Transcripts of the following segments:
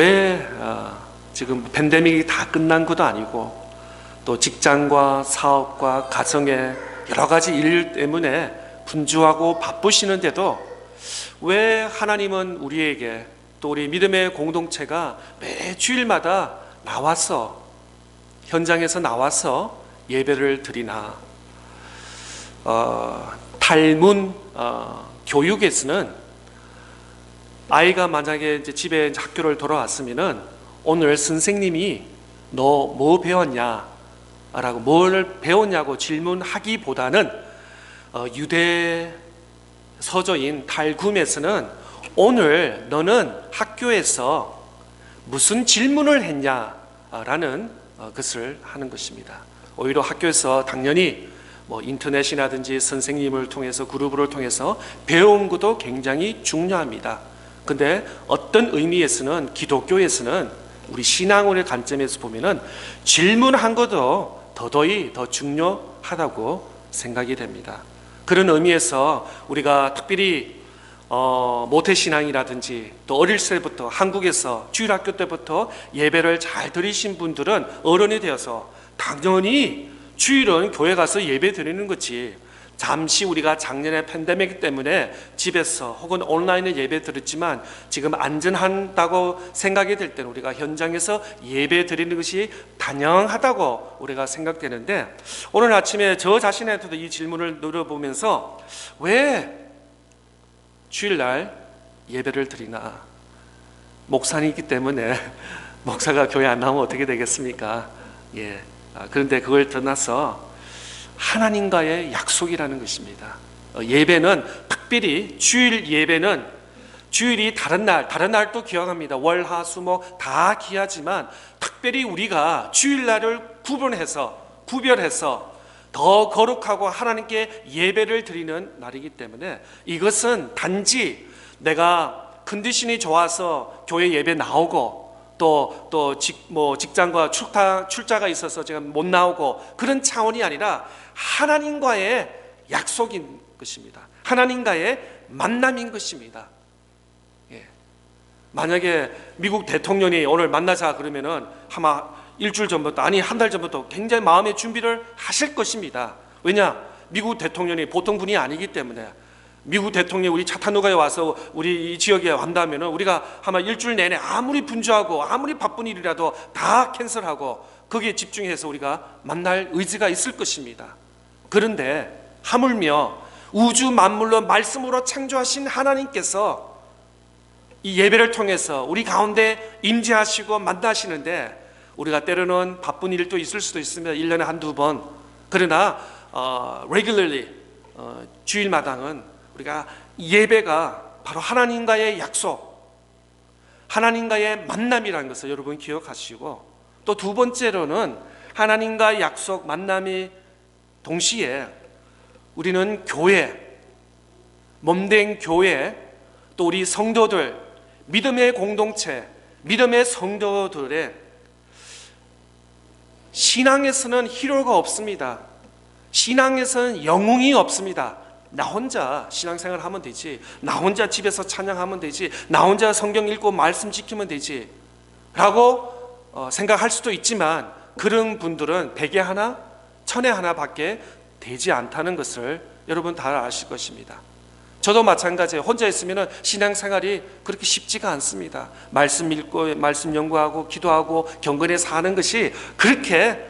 왜 지금 팬데믹이 다 끝난 것도 아니고 또 직장과 사업과 가정의 여러 가지 일 때문에 분주하고 바쁘시는데도 왜 하나님은 우리에게 또 우리 믿음의 공동체가 매 주일마다 나와서 현장에서 나와서 예배를 드리나? 탈문 교육에서는 아이가 만약에 이제 집에 학교를 돌아왔으면은 오늘 선생님이 너 뭐 배웠냐? 라고 뭘 배웠냐고 질문하기보다는 유대 서적인 탈굼에서는 오늘 너는 학교에서 무슨 질문을 했냐라는 것을 하는 것입니다. 오히려 학교에서 당연히 뭐 인터넷이라든지 선생님을 통해서 그룹을 통해서 배운 것도 굉장히 중요합니다. 근데 어떤 의미에서는 기독교에서는 우리 신앙원의 관점에서 보면은 질문한 것도 더더욱 더 중요하다고 생각이 됩니다. 그런 의미에서 우리가 특별히 모태신앙이라든지 또 어릴 때부터 한국에서 주일학교 때부터 예배를 잘 드리신 분들은 어른이 되어서 당연히 주일은 교회 가서 예배 드리는 거지, 잠시 우리가 작년에 팬데믹 때문에 집에서 혹은 온라인에 예배 드렸지만 지금 안전하다고 생각이 될 때는 우리가 현장에서 예배 드리는 것이 당연하다고 우리가 생각되는데, 오늘 아침에 저 자신한테도 이 질문을 물어보면서 왜 주일날 예배를 드리나? 목사이기 때문에 목사가 교회 안 나오면 어떻게 되겠습니까? 그런데 그걸 떠나서 하나님과의 약속이라는 것입니다. 예배는 특별히 주일 예배는 주일이 다른 날도 귀합니다. 월, 화, 수, 목 다 귀하지만 특별히 우리가 주일날을 구별해서 더 거룩하고 하나님께 예배를 드리는 날이기 때문에 이것은 단지 내가 컨디션이 좋아서 교회 예배 나오고 또 직장과 출자가 있어서 제가 못 나오고 그런 차원이 아니라 하나님과의 약속인 것입니다. 하나님과의 만남인 것입니다. 만약에 미국 대통령이 오늘 만나자 그러면은 아마 일주일 전부터, 아니 한 달 전부터 굉장히 마음의 준비를 하실 것입니다. 왜냐? 미국 대통령이 보통 분이 아니기 때문에. 미국 대통령이 우리 차타누가에 와서 우리 이 지역에 간다면 우리가 아마 일주일 내내 아무리 분주하고 아무리 바쁜 일이라도 다 캔슬하고 거기에 집중해서 우리가 만날 의지가 있을 것입니다. 그런데 하물며 우주 만물로 말씀으로 창조하신 하나님께서 이 예배를 통해서 우리 가운데 임재하시고 만나시는데, 우리가 때로는 바쁜 일도 있을 수도 있습니다. 1년에 한두 번. 그러나 regularly 주일마당은 우리가 예배가 바로 하나님과의 약속, 하나님과의 만남이라는 것을 여러분 기억하시고, 또 두 번째로는 하나님과의 약속, 만남이 동시에 우리는 교회, 몸된 교회, 또 우리 성도들, 믿음의 공동체, 믿음의 성도들의 신앙에서는 희로가 없습니다. 신앙에서는 영웅이 없습니다. 나 혼자 신앙생활 하면 되지, 나 혼자 집에서 찬양하면 되지, 나 혼자 성경 읽고 말씀 지키면 되지 라고 생각할 수도 있지만, 그런 분들은 백에 하나 천에 하나밖에 되지 않다는 것을 여러분 다 아실 것입니다. 저도 마찬가지예요. 혼자 있으면 신앙생활이 그렇게 쉽지가 않습니다. 말씀 읽고 말씀 연구하고 기도하고 경건에 사는 것이 그렇게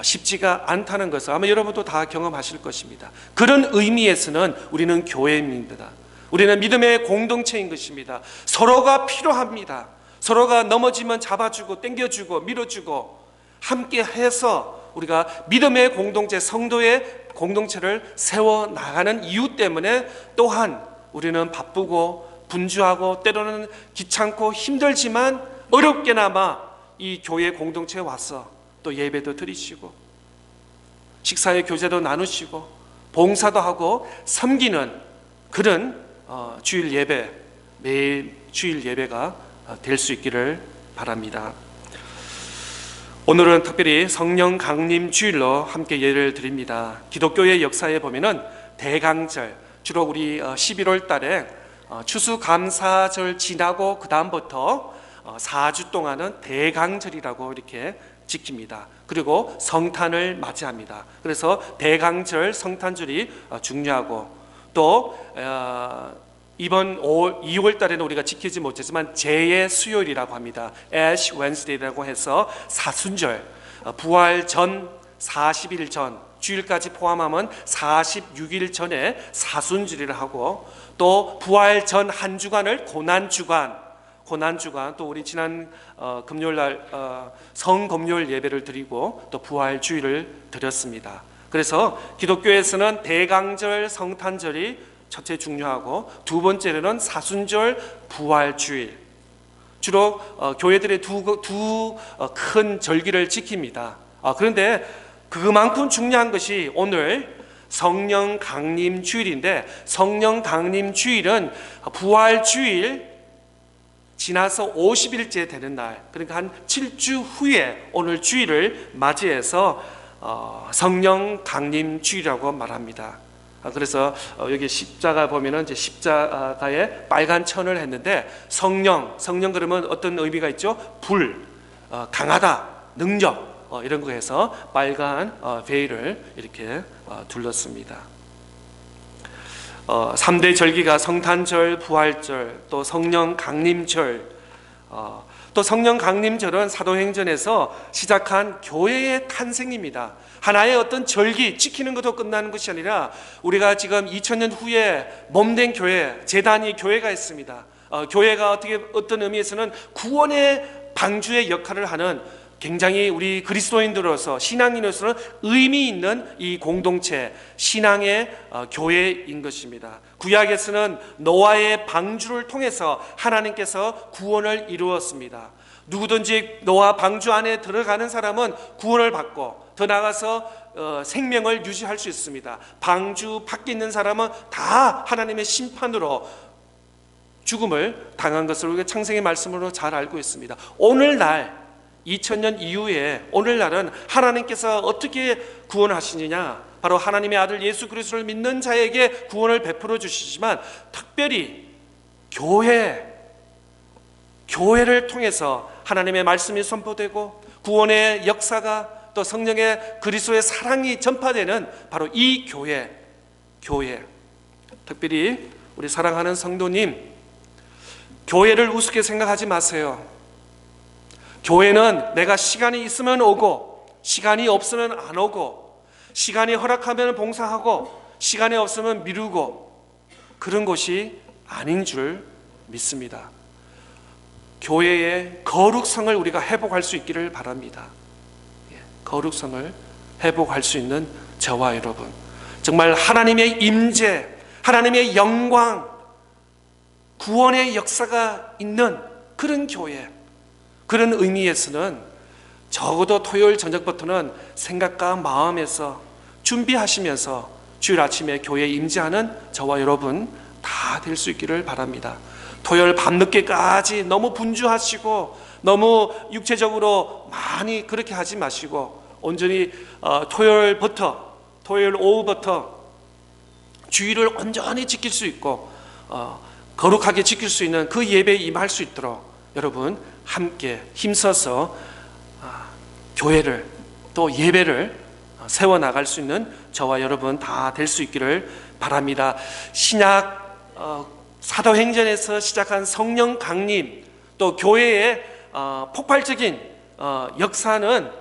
쉽지가 않다는 것을 아마 여러분도 다 경험하실 것입니다. 그런 의미에서는 우리는 교회입니다. 우리는 믿음의 공동체인 것입니다. 서로가 필요합니다. 서로가 넘어지면 잡아주고 당겨주고 밀어주고 함께 해서 우리가 믿음의 공동체, 성도의 공동체를 세워나가는 이유 때문에 또한 우리는 바쁘고 분주하고 때로는 귀찮고 힘들지만 어렵게나마 이 교회 공동체에 와서 또 예배도 드리시고 식사의 교제도 나누시고 봉사도 하고 섬기는 그런 주일 예배, 매일 주일 예배가 될 수 있기를 바랍니다. 오늘은 특별히 성령 강림 주일로 함께 예를 드립니다. 기독교의 역사에 보면은 대강절, 주로 우리 11월 달에 추수감사절 지나고 그 다음부터 4주 동안은 대강절이라고 이렇게 지킵니다. 그리고 성탄을 맞이합니다. 그래서 대강절, 성탄절이 중요하고, 또 이번 2월 달에는 우리가 지키지 못했지만 재의 수요일이라고 합니다. Ash Wednesday라고 해서 사순절, 부활 전 40일 전, 주일까지 포함하면 46일 전에 사순절이라 하고, 또 부활 전 한 주간을 고난주간, 또 우리 지난 금요일 날 성금요일 예배를 드리고 또 부활 주일을 드렸습니다. 그래서 기독교에서는 대강절, 성탄절이 첫째 중요하고, 두 번째로는 사순절, 부활 주일. 주로 교회들의 두 큰 절기를 지킵니다. 그런데 그만큼 중요한 것이 오늘 성령 강림 주일인데, 성령 강림 주일은 부활 주일 지나서 50일째 되는 날, 그러니까 한 7주 후에 오늘 주일을 맞이해서 성령 강림 주일이라고 말합니다. 그래서 여기 십자가 보면은 이제 십자가에 빨간 천을 했는데, 성령 그러면 어떤 의미가 있죠? 불, 강하다, 능력, 이런 거 해서 빨간 베일을 이렇게 둘렀습니다. 3대 절기가 성탄절, 부활절, 또 성령 강림절. 또 성령 강림절은 사도행전에서 시작한 교회의 탄생입니다. 하나의 어떤 절기 지키는 것도 끝나는 것이 아니라, 우리가 지금 2000년 후에 몸된 교회, 제단위 교회가 있습니다. 교회가 어떤 의미에서는 구원의 방주의 역할을 하는, 굉장히 우리 그리스도인들로서, 신앙인으로서는 의미 있는 이 공동체, 신앙의 교회인 것입니다. 구약에서는 노아의 방주를 통해서 하나님께서 구원을 이루었습니다. 누구든지 노아 방주 안에 들어가는 사람은 구원을 받고, 더 나아가서 생명을 유지할 수 있습니다. 방주 밖에 있는 사람은 다 하나님의 심판으로 죽음을 당한 것을 우리가 창세기 말씀으로 잘 알고 있습니다. 오늘날 2000년 이후에 오늘날은 하나님께서 어떻게 구원하시느냐, 바로 하나님의 아들 예수 그리스도를 믿는 자에게 구원을 베풀어 주시지만, 특별히 교회를 통해서 하나님의 말씀이 선포되고 구원의 역사가, 또 성령의 그리스도의 사랑이 전파되는 바로 이 교회. 특별히 우리 사랑하는 성도님, 교회를 우습게 생각하지 마세요. 교회는 내가 시간이 있으면 오고, 시간이 없으면 안 오고, 시간이 허락하면 봉사하고, 시간이 없으면 미루고, 그런 것이 아닌 줄 믿습니다. 교회의 거룩성을 우리가 회복할 수 있기를 바랍니다. 거룩성을 회복할 수 있는 저와 여러분, 정말 하나님의 임재, 하나님의 영광, 구원의 역사가 있는 그런 교회, 그런 의미에서는 적어도 토요일 저녁부터는 생각과 마음에서 준비하시면서 주일 아침에 교회에 임재하는 저와 여러분 다 될 수 있기를 바랍니다. 토요일 밤늦게까지 너무 분주하시고 너무 육체적으로 많이 그렇게 하지 마시고, 온전히 토요일 오후부터 주일을 온전히 지킬 수 있고 거룩하게 지킬 수 있는 그 예배에 임할 수 있도록 여러분 함께 힘써서 교회를, 또 예배를 세워나갈 수 있는 저와 여러분 다 될 수 있기를 바랍니다. 신약 사도행전에서 시작한 성령 강림, 또 교회의 폭발적인 역사는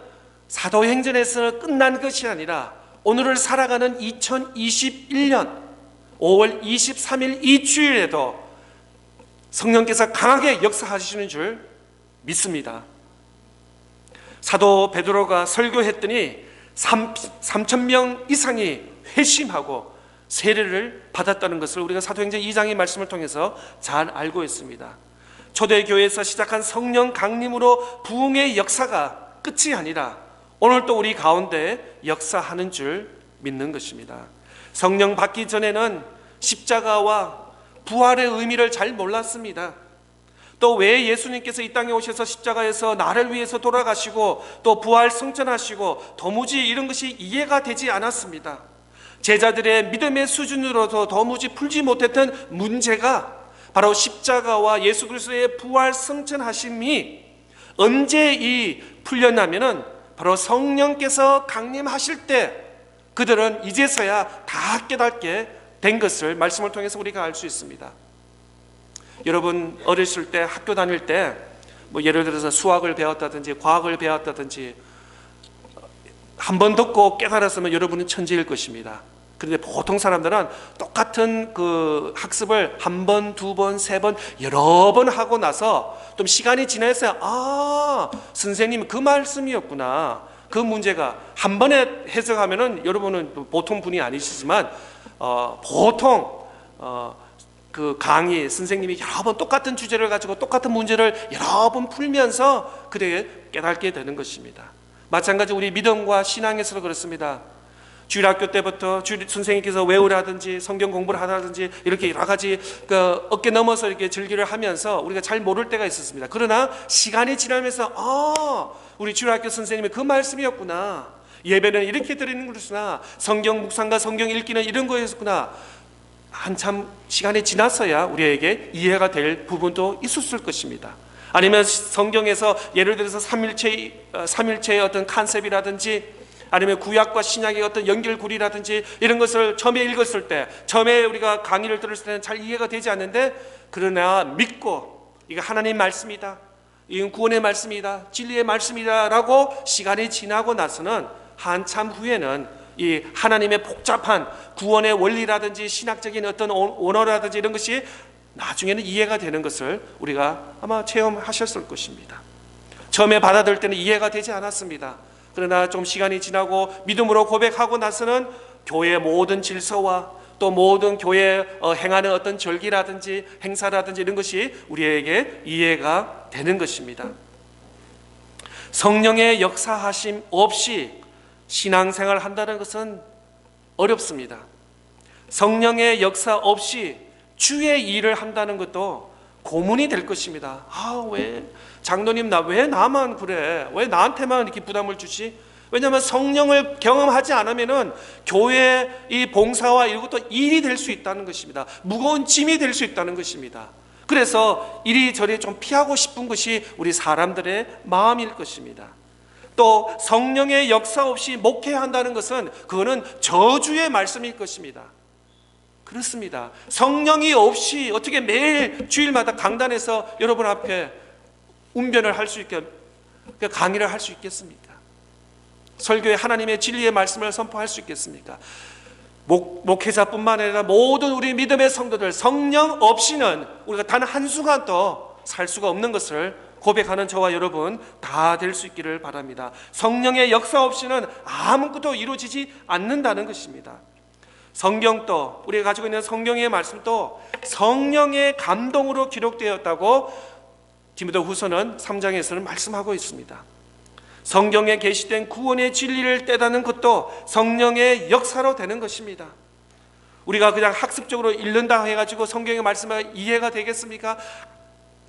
사도행전에서 끝난 것이 아니라 오늘을 살아가는 2021년 5월 23일 이 주일에도 성령께서 강하게 역사하시는 줄 믿습니다. 사도 베드로가 설교했더니 3,000명 이상이 회심하고 세례를 받았다는 것을 우리가 사도행전 2장의 말씀을 통해서 잘 알고 있습니다. 초대교회에서 시작한 성령 강림으로 부흥의 역사가 끝이 아니라 오늘 또 우리 가운데 역사하는 줄 믿는 것입니다. 성령 받기 전에는 십자가와 부활의 의미를 잘 몰랐습니다. 또 왜 예수님께서 이 땅에 오셔서 십자가에서 나를 위해서 돌아가시고 또 부활 승천하시고 도무지 이런 것이 이해가 되지 않았습니다. 제자들의 믿음의 수준으로도 도무지 풀지 못했던 문제가 바로 십자가와 예수 그리스도의 부활 승천하심이 언제 이 풀렸냐면은 바로 성령께서 강림하실 때 그들은 이제서야 다 깨닫게 된 것을 말씀을 통해서 우리가 알 수 있습니다. 여러분 어렸을 때 학교 다닐 때 뭐 예를 들어서 수학을 배웠다든지 과학을 배웠다든지 한 번 듣고 깨달았으면 여러분은 천재일 것입니다. 그런데 보통 사람들은 똑같은 그 학습을 한 번, 두 번, 세 번, 여러 번 하고 나서 좀 시간이 지나서 선생님 그 말씀이었구나. 그 문제가 한 번에 해석하면은 여러분은 보통 분이 아니시지만 보통 그 강의 선생님이 여러 번 똑같은 주제를 가지고 똑같은 문제를 여러 번 풀면서 그렇게 깨닫게 되는 것입니다. 마찬가지 우리 믿음과 신앙에서도 그렇습니다. 주일학교 때부터 선생님께서 외우라든지 성경 공부를 하라든지 이렇게 여러 가지 그 어깨 넘어서 이렇게 절기를 하면서 우리가 잘 모를 때가 있었습니다. 그러나 시간이 지나면서 우리 주일학교 선생님이 그 말씀이었구나. 예배는 이렇게 드리는 것이구나. 성경 묵상과 성경 읽기는 이런 거였구나. 한참 시간이 지났어야 우리에게 이해가 될 부분도 있었을 것입니다. 아니면 성경에서 예를 들어서 삼일체의 어떤 컨셉이라든지 아니면 구약과 신약의 어떤 연결고리라든지 이런 것을 처음에 읽었을 때, 처음에 우리가 강의를 들었을 때는 잘 이해가 되지 않는데, 그러나 믿고 이거 하나님 말씀이다, 이건 구원의 말씀이다, 진리의 말씀이다 라고 시간이 지나고 나서는 한참 후에는 이 하나님의 복잡한 구원의 원리라든지 신학적인 어떤 원어라든지 이런 것이 나중에는 이해가 되는 것을 우리가 아마 체험하셨을 것입니다. 처음에 받아들일 때는 이해가 되지 않았습니다. 그러나 좀 시간이 지나고 믿음으로 고백하고 나서는 교회의 모든 질서와 또 모든 교회에 행하는 어떤 절기라든지 행사라든지 이런 것이 우리에게 이해가 되는 것입니다. 성령의 역사하심 없이 신앙생활을 한다는 것은 어렵습니다. 성령의 역사 없이 주의 일을 한다는 것도 고문이 될 것입니다. 왜 장로님 왜 나만 그래? 왜 나한테만 이렇게 부담을 주지? 왜냐하면 성령을 경험하지 않으면은 교회 이 봉사와 이것도 일이 될 수 있다는 것입니다. 무거운 짐이 될 수 있다는 것입니다. 그래서 이리저리 좀 피하고 싶은 것이 우리 사람들의 마음일 것입니다. 또 성령의 역사 없이 목회한다는 것은 그거는 저주의 말씀일 것입니다. 그렇습니다. 성령이 없이 어떻게 매일 주일마다 강단에서 여러분 앞에 운변을 할 수 있게 강의를 할 수 있겠습니까? 설교에 하나님의 진리의 말씀을 선포할 수 있겠습니까? 목회자뿐만 아니라 모든 우리 믿음의 성도들, 성령 없이는 우리가 단 한순간도 살 수가 없는 것을 고백하는 저와 여러분 다 될 수 있기를 바랍니다. 성령의 역사 없이는 아무것도 이루어지지 않는다는 것입니다. 성경도, 우리가 가지고 있는 성경의 말씀도 성령의 감동으로 기록되었다고 디모데후서는 3장에서는 말씀하고 있습니다. 성경에 계시된 구원의 진리를 깨닫는 것도 성령의 역사로 되는 것입니다. 우리가 그냥 학습적으로 읽는다 해가지고 성경의 말씀이 이해가 되겠습니까?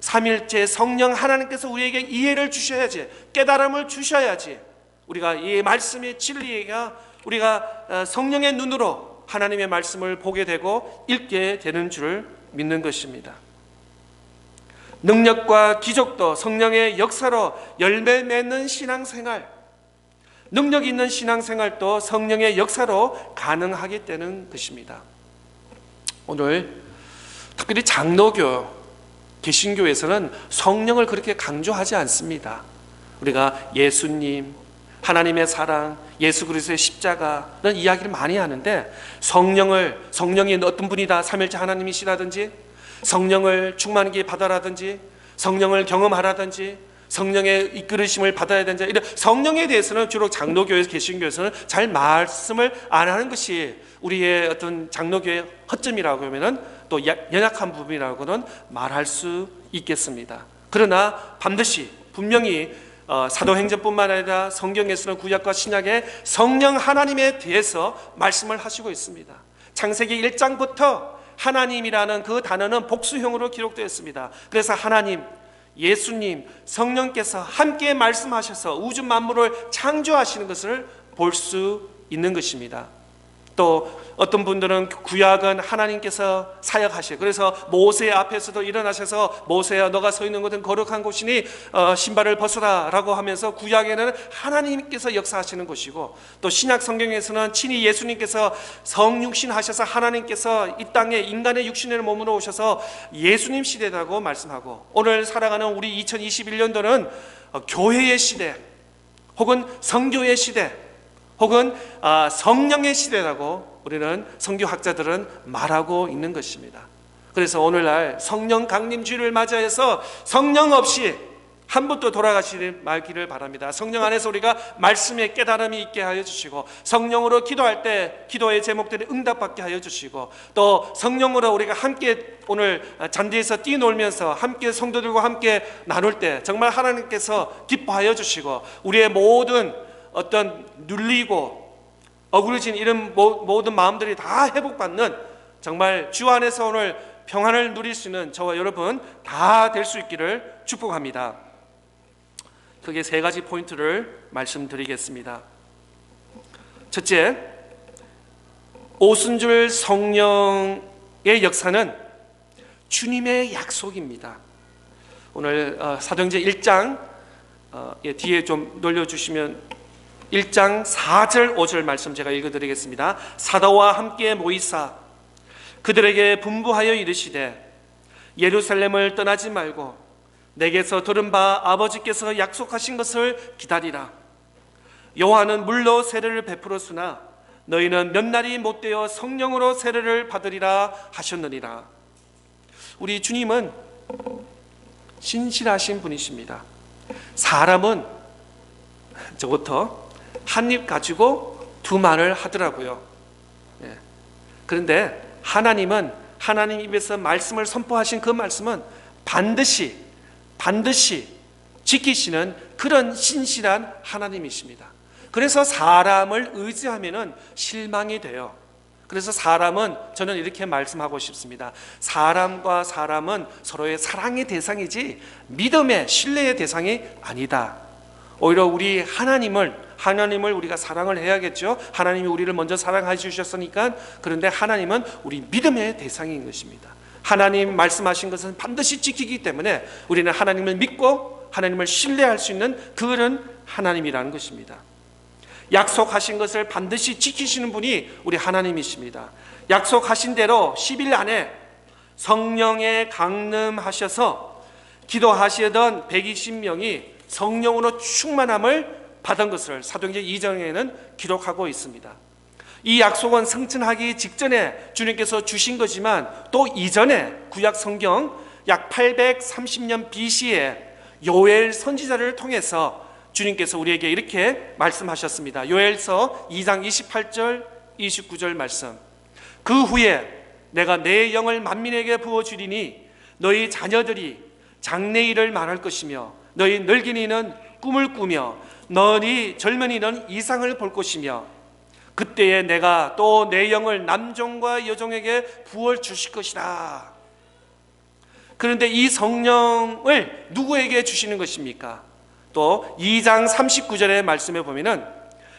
삼일째 성령 하나님께서 우리에게 이해를 주셔야지, 깨달음을 주셔야지 우리가 이 말씀의 진리가 우리가 성령의 눈으로 하나님의 말씀을 보게 되고 읽게 되는 줄 믿는 것입니다. 능력과 기적도 성령의 역사로 열매 맺는 신앙생활, 능력 있는 신앙생활도 성령의 역사로 가능하게 되는 것입니다. 오늘 특별히 장로교, 개신교에서는 성령을 그렇게 강조하지 않습니다. 우리가 예수님, 하나님의 사랑, 예수 그리스도의 십자가는 이야기를 많이 하는데 성령이 어떤 분이다, 삼일째 하나님이시라든지 성령을 충만하게 받아라든지 성령을 경험하라든지 성령의 이끌으심을 받아야 된다, 이런 성령에 대해서는 주로 장로교에서 개신교에서는 잘 말씀을 안 하는 것이 우리의 어떤 장로교의 허점이라고 하면은 또 연약한 부분이라고는 말할 수 있겠습니다. 그러나 반드시 분명히 사도행전뿐만 아니라 성경에서는 구약과 신약의 성령 하나님에 대해서 말씀을 하시고 있습니다. 창세기 1장부터 하나님이라는 그 단어는 복수형으로 기록되었습니다. 그래서 하나님, 예수님, 성령께서 함께 말씀하셔서 우주 만물을 창조하시는 것을 볼 수 있는 것입니다. 또 어떤 분들은 구약은 하나님께서 사역하시고, 그래서 모세 앞에서도 일어나셔서 모세야 너가 서 있는 곳은 거룩한 곳이니 신발을 벗어라 라고 하면서 구약에는 하나님께서 역사하시는 곳이고, 또 신약 성경에서는 친히 예수님께서 성육신 하셔서 하나님께서 이 땅에 인간의 육신의 몸으로 오셔서 예수님 시대라고 말씀하고, 오늘 살아가는 우리 2021년도는 교회의 시대 혹은 성교의 시대 혹은 성령의 시대라고 우리는 성교학자들은 말하고 있는 것입니다. 그래서 오늘날 성령 강림주일을 맞이해서 성령 없이 한 분도 돌아가시지 말기를 바랍니다. 성령 안에서 우리가 말씀의 깨달음이 있게 하여 주시고, 성령으로 기도할 때 기도의 제목들이 응답받게 하여 주시고, 또 성령으로 우리가 함께 오늘 잔디에서 뛰놀면서 함께 성도들과 함께 나눌 때 정말 하나님께서 기뻐하여 주시고, 우리의 모든 어떤 눌리고 어그러진 이런 모든 마음들이 다 회복받는, 정말 주 안에서 오늘 평안을 누릴 수 있는 저와 여러분 다 될 수 있기를 축복합니다. 크게 세 가지 포인트를 말씀드리겠습니다. 첫째, 오순절 성령의 역사는 주님의 약속입니다. 오늘 사도행전 1장 뒤에 좀 놀려주시면 1장 4절 5절 말씀 제가 읽어드리겠습니다. 사도와 함께 모이사 그들에게 분부하여 이르시되 예루살렘을 떠나지 말고 내게서 들은 바 아버지께서 약속하신 것을 기다리라. 요한은 물로 세례를 베풀었으나 너희는 몇 날이 못되어 성령으로 세례를 받으리라 하셨느니라. 우리 주님은 신실하신 분이십니다. 사람은 저부터 한 입 가지고 두 말을 하더라고요. 그런데 하나님은 하나님 입에서 말씀을 선포하신 그 말씀은 반드시 지키시는 그런 신실한 하나님이십니다. 그래서 사람을 의지하면 실망이 돼요. 그래서 사람은, 저는 이렇게 말씀하고 싶습니다. 사람과 사람은 서로의 사랑의 대상이지 믿음의 신뢰의 대상이 아니다. 오히려 우리 하나님을 우리가 사랑을 해야겠죠. 하나님이 우리를 먼저 사랑해 주셨으니까. 그런데 하나님은 우리 믿음의 대상인 것입니다. 하나님 말씀하신 것은 반드시 지키기 때문에 우리는 하나님을 믿고 하나님을 신뢰할 수 있는 그런 하나님이라는 것입니다. 약속하신 것을 반드시 지키시는 분이 우리 하나님이십니다. 약속하신 대로 10일 안에 성령에 강림하셔서 기도하시던 120명이 성령으로 충만함을 받은 것을 사도행전 2장에는 기록하고 있습니다. 이 약속은 승천하기 직전에 주님께서 주신 거지만 또 이전에 구약 성경 약 830년 BC에 요엘 선지자를 통해서 주님께서 우리에게 이렇게 말씀하셨습니다. 요엘서 2장 28절 29절 말씀. 그 후에 내가 내 영을 만민에게 부어주리니 너희 자녀들이 장래일을 말할 것이며 너희 늙은이는 꿈을 꾸며 너희 젊은이는 이상을 볼 것이며 그때에 내가 또 내 영을 남종과 여종에게 부어 주실 것이라. 그런데 이 성령을 누구에게 주시는 것입니까? 또 2장 39절의 말씀에 보면은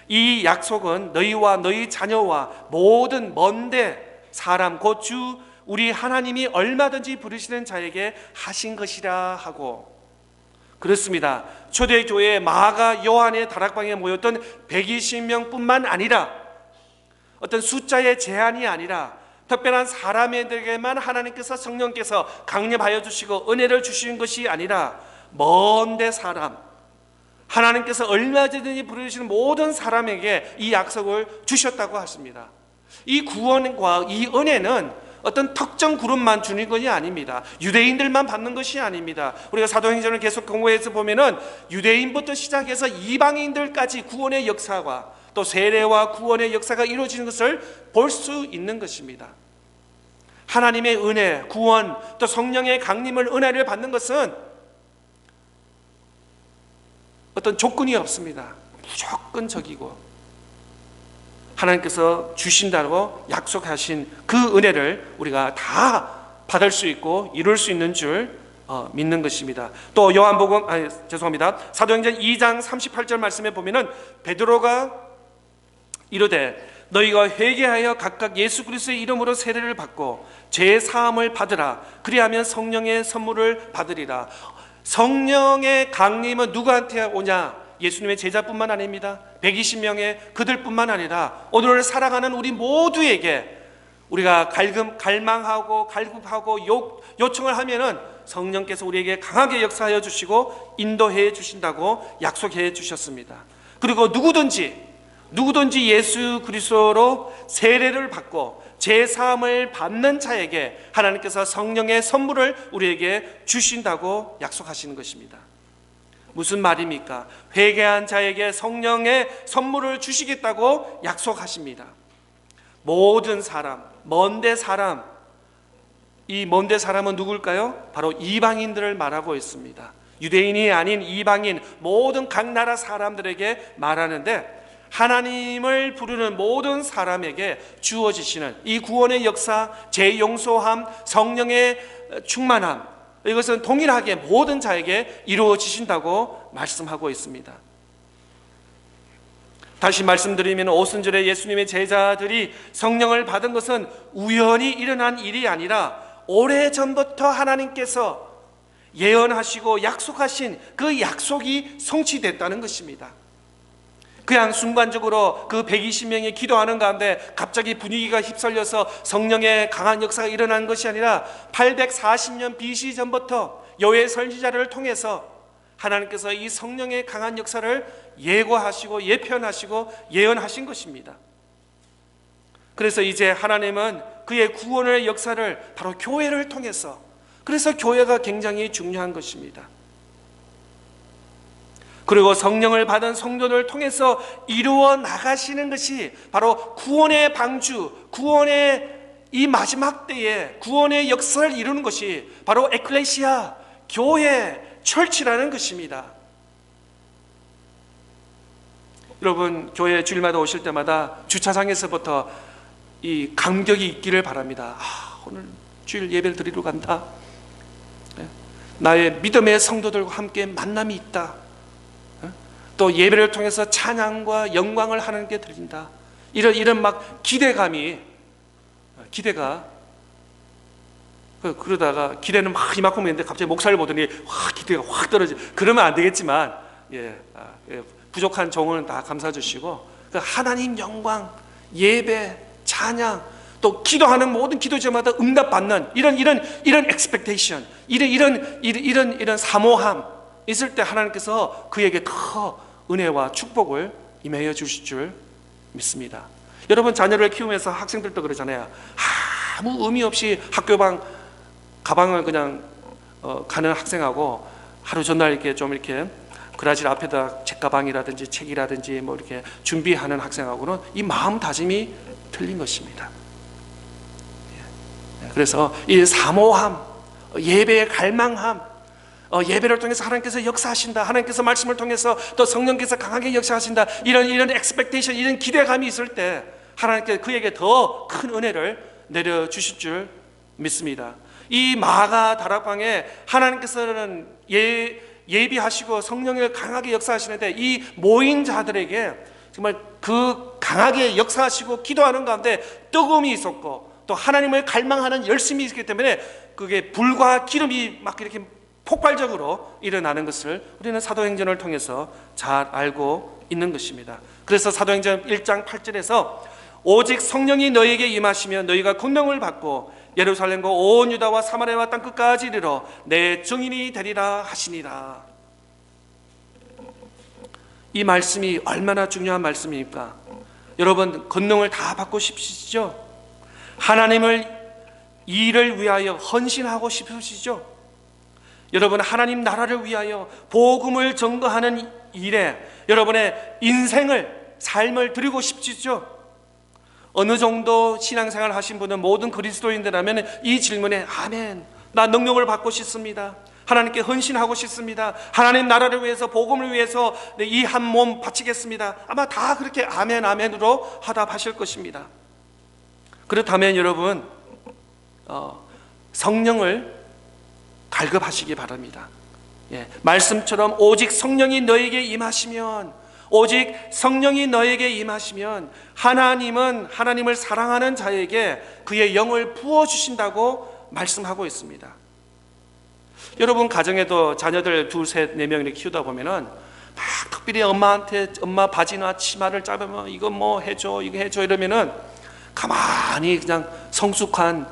이 약속은 너희와 너희 자녀와 모든 먼데 사람 곧 주 우리 하나님이 얼마든지 부르시는 자에게 하신 것이라 하고, 그렇습니다. 초대교회 마가 요한의 다락방에 모였던 120명 뿐만 아니라 어떤 숫자의 제한이 아니라 특별한 사람에게만 하나님께서 성령께서 강림하여 주시고 은혜를 주신 것이 아니라 먼데 사람, 하나님께서 얼마든지 부르시는 모든 사람에게 이 약속을 주셨다고 하십니다. 이 구원과 이 은혜는 어떤 특정 그룹만 주는 것이 아닙니다. 유대인들만 받는 것이 아닙니다. 우리가 사도행전을 계속 공부해서 보면은 유대인부터 시작해서 이방인들까지 구원의 역사와 또 세례와 구원의 역사가 이루어지는 것을 볼 수 있는 것입니다. 하나님의 은혜, 구원, 또 성령의 강림을 은혜를 받는 것은 어떤 조건이 없습니다. 무조건적이고 하나님께서 주신다고 약속하신 그 은혜를 우리가 다 받을 수 있고 이룰 수 있는 줄 믿는 것입니다. 또 사도행전 2장 38절 말씀에 보면은 베드로가 이르되 너희가 회개하여 각각 예수 그리스도의 이름으로 세례를 받고 죄 사함을 받으라. 그리하면 성령의 선물을 받으리라. 성령의 강림은 누구한테 오냐? 예수님의 제자뿐만 아닙니다. 120명의 그들뿐만 아니라 오늘 살아가는 우리 모두에게, 우리가 갈망하고 갈급하고 요청을 하면은 성령께서 우리에게 강하게 역사하여 주시고 인도해 주신다고 약속해 주셨습니다. 그리고 누구든지 예수 그리스도로 세례를 받고 제 사함을 받는 자에게 하나님께서 성령의 선물을 우리에게 주신다고 약속하시는 것입니다. 무슨 말입니까? 회개한 자에게 성령의 선물을 주시겠다고 약속하십니다. 모든 사람, 먼데 사람, 이 먼데 사람은 누굴까요? 바로 이방인들을 말하고 있습니다. 유대인이 아닌 이방인, 모든 각 나라 사람들에게 말하는데, 하나님을 부르는 모든 사람에게 주어지시는 이 구원의 역사, 재용서함, 성령의 충만함, 이것은 동일하게 모든 자에게 이루어지신다고 말씀하고 있습니다. 다시 말씀드리면 오순절에 예수님의 제자들이 성령을 받은 것은 우연히 일어난 일이 아니라 오래전부터 하나님께서 예언하시고 약속하신 그 약속이 성취됐다는 것입니다. 그냥 순간적으로 그 120명이 기도하는 가운데 갑자기 분위기가 휩쓸려서 성령의 강한 역사가 일어난 것이 아니라 840년 BC 전부터 여호와의 선지자를 통해서 하나님께서 이 성령의 강한 역사를 예고하시고 예편하시고 예언하신 것입니다. 그래서 이제 하나님은 그의 구원의 역사를 바로 교회를 통해서, 그래서 교회가 굉장히 중요한 것입니다. 그리고 성령을 받은 성도들을 통해서 이루어 나가시는 것이 바로 구원의 방주, 구원의 이 마지막 때에 구원의 역사를 이루는 것이 바로 에클레시아, 교회, 철치라는 것입니다. 여러분, 교회 주일마다 오실 때마다 주차장에서부터 이 감격이 있기를 바랍니다. 오늘 주일 예배를 드리러 간다. 나의 믿음의 성도들과 함께 만남이 있다. 또 예배를 통해서 찬양과 영광을 하나님께 드린다. 이런 막 기대가 그러다가 기대는 막 이만큼 있는데 갑자기 목사를 보더니 기대가 확 떨어져. 그러면 안 되겠지만 부족한 종은 다 감사 주시고 하나님 영광, 예배, 찬양, 또 기도하는 모든 기도 제마다 응답받는 이런 expectation, 이런 사모함 있을 때 하나님께서 그에게 더 은혜와 축복을 임하여 주실 줄 믿습니다. 여러분, 자녀를 키우면서 학생들도 그러잖아요. 아무 의미 없이 학교방 가방을 그냥 가는 학생하고 하루 전날 이렇게 그라질 앞에다 책가방이라든지 책이라든지 뭐 이렇게 준비하는 학생하고는 이 마음다짐이 틀린 것입니다. 그래서 이 사모함, 예배의 갈망함, 예배를 통해서 하나님께서 역사하신다, 하나님께서 말씀을 통해서 또 성령께서 강하게 역사하신다, 이런 expectation, 이런 기대감이 있을 때 하나님께서 그에게 더 큰 은혜를 내려주실 줄 믿습니다. 이 마가 다락방에 하나님께서는 예비하시고 성령을 강하게 역사하시는데 이 모인 자들에게 정말 그 강하게 역사하시고 기도하는 가운데 뜨거움이 있었고 또 하나님을 갈망하는 열심이 있기 때문에 그게 불과 기름이 막 이렇게 폭발적으로 일어나는 것을 우리는 사도행전을 통해서 잘 알고 있는 것입니다. 그래서 사도행전 1장 8절에서 오직 성령이 너희에게 임하시면 너희가 권능을 받고 예루살렘과 온 유다와 사마리아와 땅끝까지 이르러 내 증인이 되리라 하시니라. 이 말씀이 얼마나 중요한 말씀입니까? 여러분, 권능을 다 받고 싶으시죠? 하나님을 일을 위하여 헌신하고 싶으시죠? 여러분, 하나님 나라를 위하여 복음을 전거하는 일에 여러분의 인생을, 삶을 드리고 싶으시죠? 어느 정도 신앙생활 하신 분은 모든 그리스도인들라면 이 질문에 아멘, 나 능력을 받고 싶습니다, 하나님께 헌신하고 싶습니다, 하나님 나라를 위해서 복음을 위해서 이 한 몸 바치겠습니다, 아마 다 그렇게 아멘 아멘으로 화답하실 것입니다. 그렇다면 여러분, 성령을 갈급하시기 바랍니다. 말씀처럼 오직 성령이 너에게 임하시면 오직 성령이 너에게 임하시면 하나님은 하나님을 사랑하는 자에게 그의 영을 부어주신다고 말씀하고 있습니다. 여러분 가정에도 자녀들 둘, 셋, 네 명 이렇게 키우다 보면은 막 특별히 엄마한테 엄마 바지나 치마를 잡으면 이거 뭐 해줘, 이거 해줘 이러면은 가만히 그냥 성숙한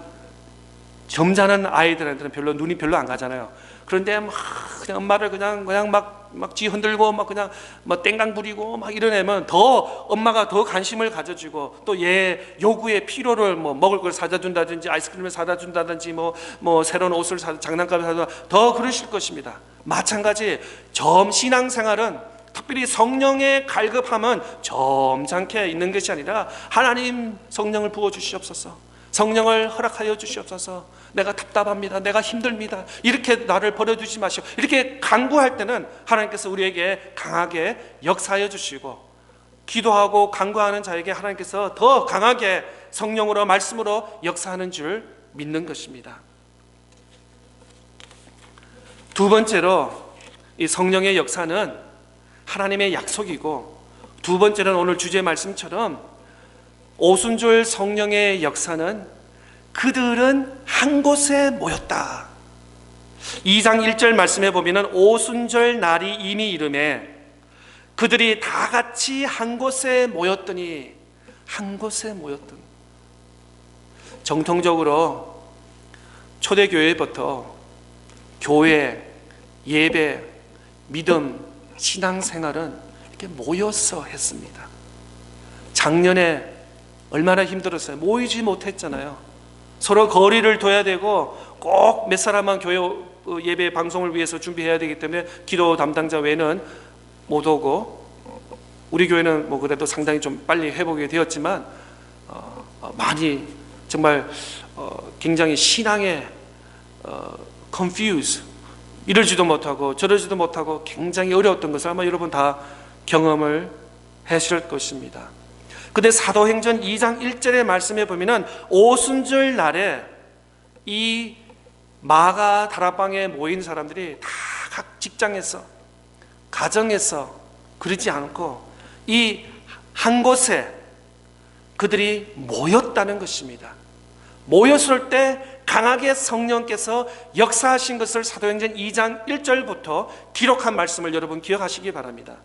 점잖은 아이들한테는 별로 눈이 별로 안 가잖아요. 그런데 막 그냥 엄마를 그냥 막 쥐 흔들고 막 그냥 뭐 땡강 부리고 막 이러내면 더 엄마가 더 관심을 가져주고 또 얘 요구의 필요를 뭐 먹을 걸 사다 준다든지 아이스크림을 사다 준다든지 뭐 새로운 옷을 장난감을 사다 더 그러실 것입니다. 마찬가지 신앙생활은 특별히 성령의 갈급함은 점잖게 있는 것이 아니라 하나님 성령을 부어주시옵소서, 성령을 허락하여 주시옵소서, 내가 답답합니다, 내가 힘듭니다, 이렇게 나를 버려두지 마시오, 이렇게 간구할 때는 하나님께서 우리에게 강하게 역사하여 주시고, 기도하고 간구하는 자에게 하나님께서 더 강하게 성령으로 말씀으로 역사하는 줄 믿는 것입니다. 두 번째로 이 성령의 역사는 하나님의 약속이고, 두 번째는 오늘 주제 말씀처럼 오순절 성령의 역사는 그들은 한 곳에 모였다. 2장 1절 말씀해 보면 오순절 날이 이미 이르매 그들이 다 같이 한 곳에 모였더니, 한 곳에 모였더니. 정통적으로 초대교회부터 교회, 예배, 믿음, 신앙생활은 이렇게 모여서 했습니다. 작년에 얼마나 힘들었어요. 모이지 못했잖아요. 서로 거리를 둬야 되고 꼭 몇 사람만 교회 예배 방송을 위해서 준비해야 되기 때문에 기도 담당자 외에는 못 오고, 우리 교회는 뭐 그래도 상당히 좀 빨리 회복이 되었지만 많이 정말 굉장히 신앙에 confuse, 이러지도 못하고 저러지도 못하고 굉장히 어려웠던 것을 아마 여러분 다 경험을 하실 것입니다. 근데 사도행전 2장 1절의 말씀에 보면은 오순절 날에 이 마가 다락방에 모인 사람들이 다 각 직장에서, 가정에서 그러지 않고 이 한 곳에 그들이 모였다는 것입니다. 모였을 때 강하게 성령께서 역사하신 것을 사도행전 2장 1절부터 기록한 말씀을 여러분 기억하시기 바랍니다.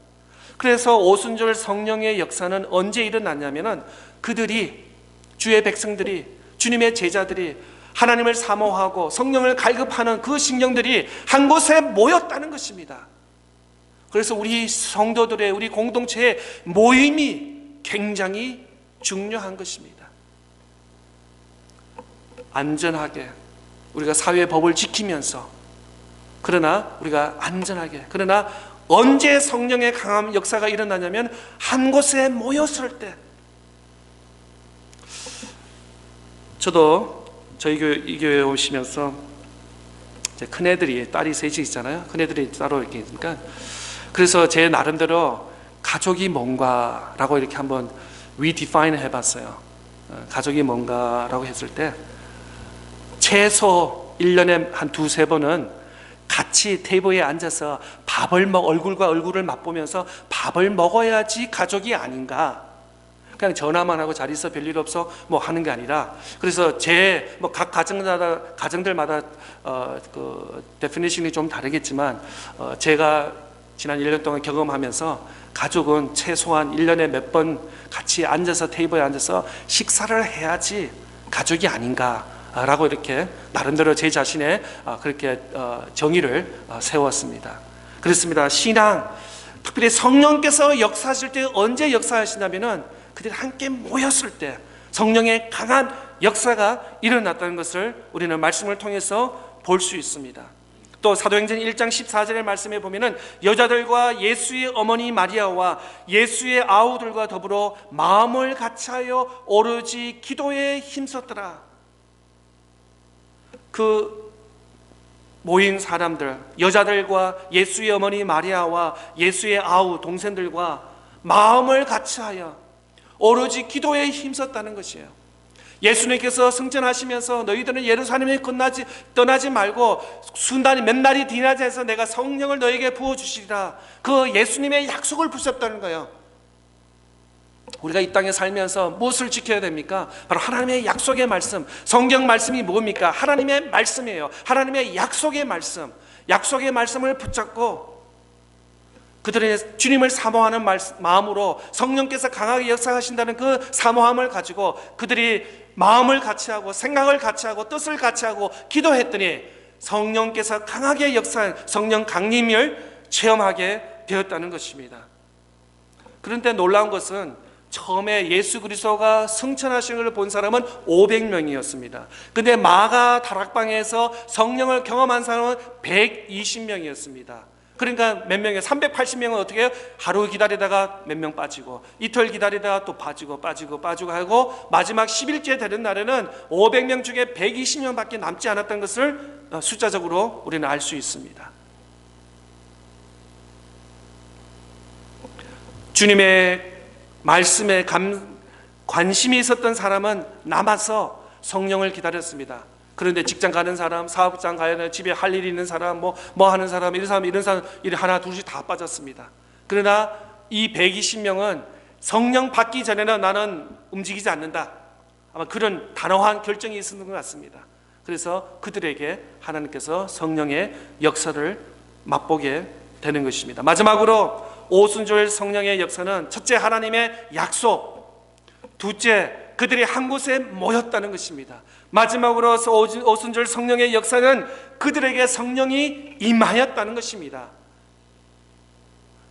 그래서 오순절 성령의 역사는 언제 일어났냐면은 그들이, 주의 백성들이, 주님의 제자들이 하나님을 사모하고 성령을 갈급하는 그 심령들이 한 곳에 모였다는 것입니다. 그래서 우리 성도들의, 우리 공동체의 모임이 굉장히 중요한 것입니다. 안전하게 우리가 사회의 법을 지키면서, 그러나 우리가 안전하게, 그러나 언제 성령의 강한 역사가 일어나냐면 한 곳에 모였을 때. 저도 저희 이 교회에 오시면서 제 큰애들이, 딸이 셋이 있잖아요. 큰애들이 따로 이렇게 있으니까, 그래서 제 나름대로 가족이 뭔가라고 이렇게 한번 redefine 해봤어요. 가족이 뭔가라고 했을 때 최소 1년에 한 두세 번은 같이 테이블에 앉아서 얼굴과 얼굴을 맛보면서 밥을 먹어야지 가족이 아닌가. 그냥 전화만 하고 잘 있어, 별일 없어 뭐 하는 게 아니라, 그래서 각 가정들마다 그 definition이 좀 다르겠지만 제가 지난 1년 동안 경험하면서 가족은 최소한 1년에 몇 번 같이 앉아서 테이블에 앉아서 식사를 해야지 가족이 아닌가 라고 이렇게 나름대로 제 자신의 그렇게 정의를 세웠습니다. 그렇습니다. 신앙, 특별히 성령께서 역사하실 때 언제 역사하시냐면은 그들이 함께 모였을 때 성령의 강한 역사가 일어났다는 것을 우리는 말씀을 통해서 볼 수 있습니다. 또 사도행전 1장 14절의 말씀에 보면은 여자들과 예수의 어머니 마리아와 예수의 아우들과 더불어 마음을 같이하여 오로지 기도에 힘썼더라. 그 모인 사람들, 여자들과 예수의 어머니 마리아와 예수의 아우 동생들과 마음을 같이하여 오로지 기도에 힘썼다는 것이에요. 예수님께서 승천하시면서 너희들은 예루살렘에 떠나지 말고 순단이 몇 날이 지나지 해서 내가 성령을 너에게 부어주시리라. 그 예수님의 약속을 붙였다는 거예요. 우리가 이 땅에 살면서 무엇을 지켜야 됩니까? 바로 하나님의 약속의 말씀. 성경 말씀이 뭡니까? 하나님의 말씀이에요. 하나님의 약속의 말씀. 약속의 말씀을 붙잡고 그들의 주님을 사모하는 마음으로 성령께서 강하게 역사하신다는 그 사모함을 가지고 그들이 마음을 같이하고 생각을 같이하고 뜻을 같이하고 기도했더니 성령께서 강하게 역사한 성령 강림을 체험하게 되었다는 것입니다. 그런데 놀라운 것은 처음에 예수 그리스도가 승천하신 것을 본 사람은 500명이었습니다. 근데 마가 다락방에서 성령을 경험한 사람은 120명이었습니다. 그러니까 몇 명이에요? 380명은 어떻게 해요? 하루 기다리다가 몇 명 빠지고 이틀 기다리다가 또 빠지고 하고 마지막 10일째 되는 날에는 500명 중에 120명밖에 남지 않았다는 것을 숫자적으로 우리는 알 수 있습니다. 주님의 말씀에 관심이 있었던 사람은 남아서 성령을 기다렸습니다. 그런데 직장 가는 사람, 사업장 가야 되는, 집에 할 일이 있는 사람, 뭐 하는 사람, 이런 사람 일 하나 둘씩 다 빠졌습니다. 그러나 이 120명은 성령 받기 전에는 나는 움직이지 않는다. 아마 그런 단호한 결정이 있었던 것 같습니다. 그래서 그들에게 하나님께서 성령의 역사를 맛보게 되는 것입니다. 마지막으로 오순절 성령의 역사는 첫째 하나님의 약속, 둘째 그들이 한 곳에 모였다는 것입니다. 마지막으로 오순절 성령의 역사는 그들에게 성령이 임하였다는 것입니다.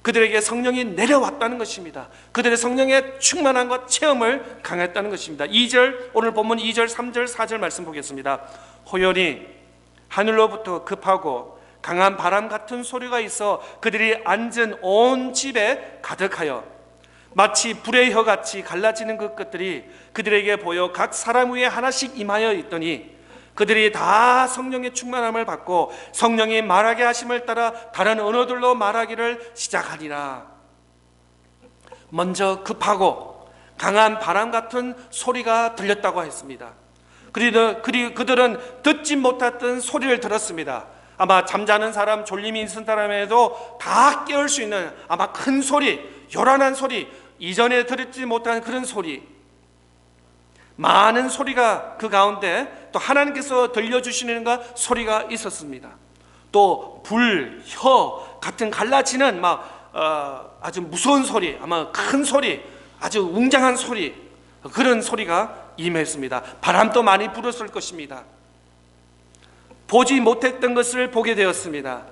그들에게 성령이 내려왔다는 것입니다. 그들의 성령의 충만함과 체험을 강했다는 것입니다. 2절, 오늘 본문 2절, 3절, 4절 말씀 보겠습니다. 호연히 하늘로부터 급하고 강한 바람 같은 소리가 있어 그들이 앉은 온 집에 가득하여 마치 불의 혀같이 갈라지는 것들이 그들에게 보여 각 사람 위에 하나씩 임하여 있더니 그들이 다 성령의 충만함을 받고 성령이 말하게 하심을 따라 다른 언어들로 말하기를 시작하니라. 먼저 급하고 강한 바람 같은 소리가 들렸다고 했습니다. 그리고 그들은 듣지 못했던 소리를 들었습니다. 아마 잠자는 사람, 졸림이 있는 사람에도 다 깨울 수 있는 아마 큰 소리, 요란한 소리, 이전에 들었지 못한 그런 소리, 많은 소리가 그 가운데 또 하나님께서 들려주시는 소리가 있었습니다. 또 불, 혀 같은 갈라지는 아주 무서운 소리, 아마 큰 소리, 아주 웅장한 소리, 그런 소리가 임했습니다. 바람도 많이 불었을 것입니다. 보지 못했던 것을 보게 되었습니다.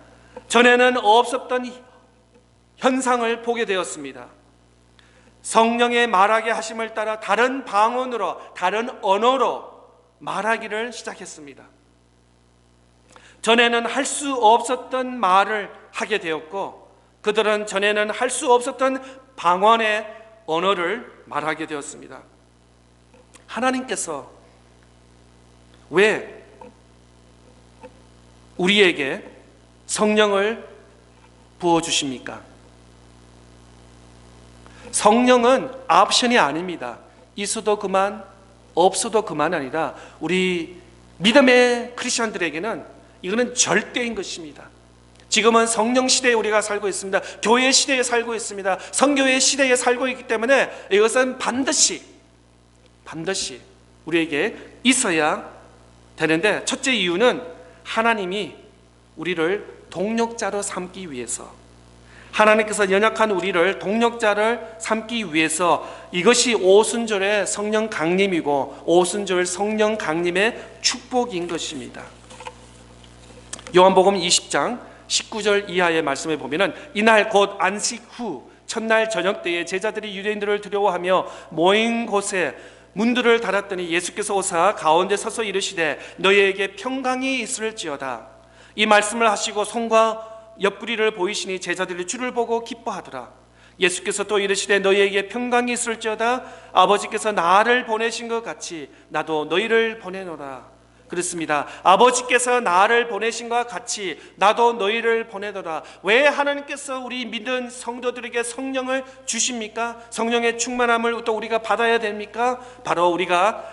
전에는 없었던 현상을 보게 되었습니다. 성령의 말하게 하심을 따라 다른 방언으로, 다른 언어로 말하기를 시작했습니다. 전에는 할 수 없었던 말을 하게 되었고 그들은 전에는 할 수 없었던 방언의 언어를 말하게 되었습니다. 하나님께서 왜 우리에게 성령을 부어주십니까? 성령은 옵션이 아닙니다. 있어도 그만, 없어도 그만 아니라 우리 믿음의 크리스천들에게는 이거는 절대인 것입니다. 지금은 성령 시대에 우리가 살고 있습니다. 교회 시대에 살고 있습니다. 성교회 시대에 살고 있기 때문에 이것은 반드시 우리에게 있어야 되는데, 첫째 이유는 하나님이 우리를 동력자로 삼기 위해서, 하나님께서 연약한 우리를 동력자를 삼기 위해서 이것이 오순절의 성령 강림이고 오순절 성령 강림의 축복인 것입니다. 요한복음 20장 19절 이하의 말씀에 보면은 이날 곧 안식 후 첫날 저녁 때에 제자들이 유대인들을 두려워하며 모인 곳에 문들을 닫았더니 예수께서 오사 가운데 서서 이르시되 너희에게 평강이 있을지어다. 이 말씀을 하시고 손과 옆구리를 보이시니 제자들이 주를 보고 기뻐하더라. 예수께서 또 이르시되 너희에게 평강이 있을지어다. 아버지께서 나를 보내신 것 같이 나도 너희를 보내노라. 그렇습니다. 아버지께서 나를 보내신 것 같이 나도 너희를 보내노라. 왜 하나님께서 우리 믿은 성도들에게 성령을 주십니까? 성령의 충만함을 또 우리가 받아야 됩니까? 바로 우리가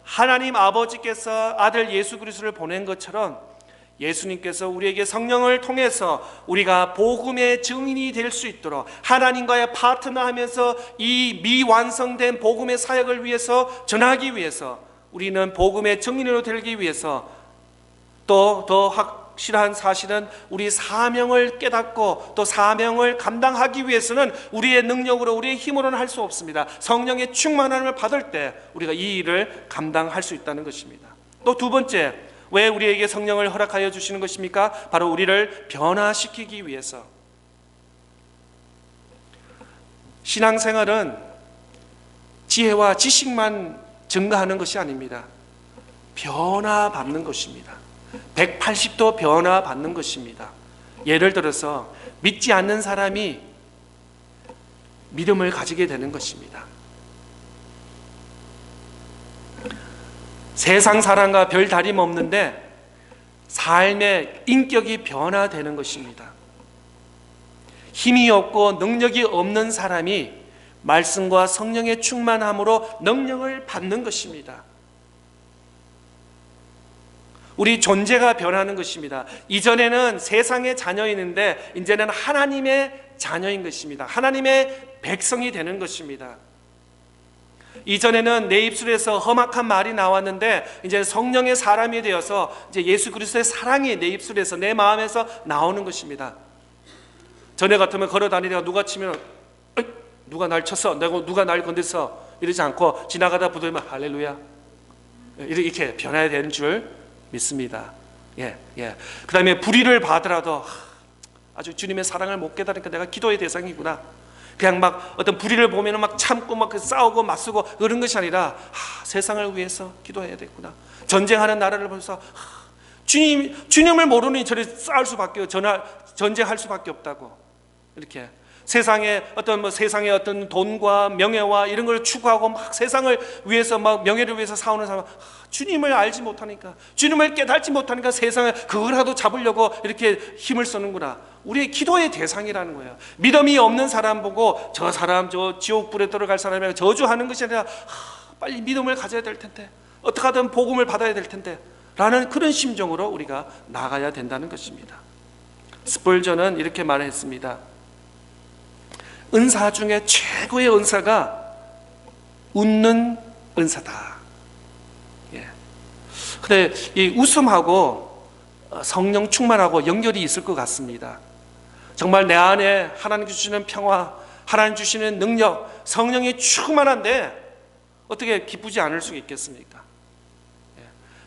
하나님 아버지께서 아들 예수 그리스도를 보낸 것처럼 예수님께서 우리에게 성령을 통해서 우리가 복음의 증인이 될 수 있도록 하나님과의 파트너하면서 이 미완성된 복음의 사역을 위해서 전하기 위해서 우리는 복음의 증인으로 되기 위해서 또 더 확실한 사실은 우리 사명을 깨닫고 또 사명을 감당하기 위해서는 우리의 능력으로 우리의 힘으로는 할 수 없습니다. 성령의 충만함을 받을 때 우리가 이 일을 감당할 수 있다는 것입니다. 또 두 번째, 왜 우리에게 성령을 허락하여 주시는 것입니까? 바로 우리를 변화시키기 위해서. 신앙생활은 지혜와 지식만 증가하는 것이 아닙니다. 변화받는 것입니다. 180도 변화받는 것입니다. 예를 들어서 믿지 않는 사람이 믿음을 가지게 되는 것입니다. 세상 사람과 별 다름 없는데 삶의 인격이 변화되는 것입니다. 힘이 없고 능력이 없는 사람이 말씀과 성령의 충만함으로 능력을 받는 것입니다. 우리 존재가 변하는 것입니다. 이전에는 세상의 자녀였는데 이제는 하나님의 자녀인 것입니다. 하나님의 백성이 되는 것입니다. 이전에는 내 입술에서 험악한 말이 나왔는데 이제 성령의 사람이 되어서 이제 예수 그리스도의 사랑이 내 입술에서 내 마음에서 나오는 것입니다. 전에 같으면 걸어 다니다가 누가 치면 누가 날 쳤어, 누가 날 건드렸어 이러지 않고 지나가다 부르면 할렐루야 이렇게 변해야 되는 줄 믿습니다. 그 다음에 불의를 받으라도 아주 주님의 사랑을 못 깨달으니까 내가 기도의 대상이구나. 그냥 막 어떤 불의를 보면 막 참고 막 싸우고 맞서고 그런 것이 아니라 세상을 위해서 기도해야 되겠구나. 전쟁하는 나라를 보면서 주님을 모르니 저리 싸울 수밖에 전쟁할 수밖에 없다고. 이렇게 세상의 어떤 돈과 명예와 이런 걸 추구하고 막 세상을 위해서 막 명예를 위해서 싸우는 사람, 주님을 알지 못하니까, 주님을 깨닫지 못하니까 세상에 그거라도 잡으려고 이렇게 힘을 쓰는구나. 우리의 기도의 대상이라는 거예요. 믿음이 없는 사람 보고 저 사람 저 지옥불에 들어갈 사람이라고 저주하는 것이 아니라 빨리 믿음을 가져야 될 텐데, 어떻게 하든 복음을 받아야 될 텐데 라는 그런 심정으로 우리가 나가야 된다는 것입니다. 스펄전은 이렇게 말했습니다. 은사 중에 최고의 은사가 웃는 은사다. 근데 이 웃음하고 성령 충만하고 연결이 있을 것 같습니다. 정말 내 안에 하나님 주시는 평화, 하나님 주시는 능력, 성령이 충만한데 어떻게 기쁘지 않을 수 있겠습니까?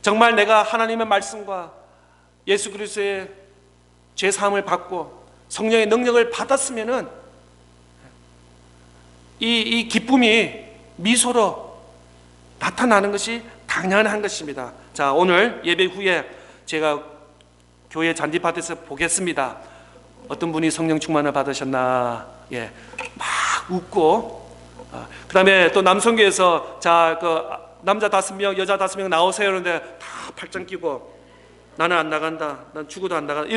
정말 내가 하나님의 말씀과 예수 그리스도의 죄 사함을 받고 성령의 능력을 받았으면은 이 기쁨이 미소로 나타나는 것이 당연한 것입니다. 자, 오늘 예배 후에 제가 교회 잔디밭에서 보겠습니다. 어떤 분이 성령 충만을 받으셨나? 막 웃고, 그 다음에 또 남성교에서 남자 5명, 여자 5명 나오세요. 그런데 다 팔짱 끼고 나는 안 나간다. 난 죽어도 안 나간다.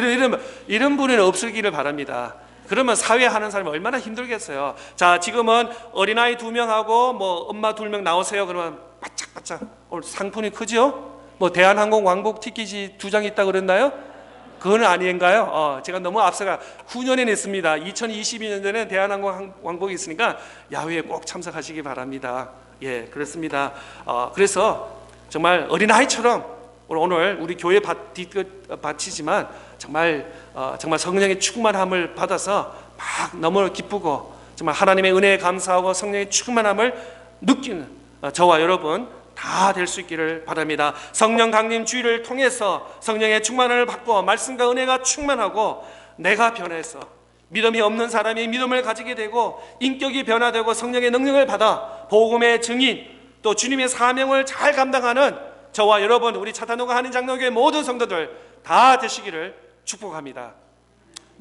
이런 분은 없으기를 바랍니다. 그러면 사회 하는 사람이 얼마나 힘들겠어요. 자, 지금은 어린아이 2명하고 엄마 2명 나오세요. 그러면 바짝바짝 오늘 상품이 크죠? 대한항공 왕복 티켓이 2장 있다 그랬나요? 그건 아닌가요? 제가 너무 앞서가 9년에 냈습니다. 2022년에는 대한항공 왕복이 있으니까 야외에 꼭 참석하시기 바랍니다. 그렇습니다. 그래서 정말 어린아이처럼 오늘 우리 교회 바치지만 정말 성령의 충만함을 받아서 막 너무 기쁘고 정말 하나님의 은혜에 감사하고 성령의 충만함을 느끼는 저와 여러분 다 될 수 있기를 바랍니다. 성령 강림 주의를 통해서 성령의 충만함을 받고 말씀과 은혜가 충만하고 내가 변해서 믿음이 없는 사람이 믿음을 가지게 되고 인격이 변화되고 성령의 능력을 받아 복음의 증인 또 주님의 사명을 잘 감당하는 저와 여러분 우리 차탄호가 한인장로교회 모든 성도들 다 되시기를 축복합니다.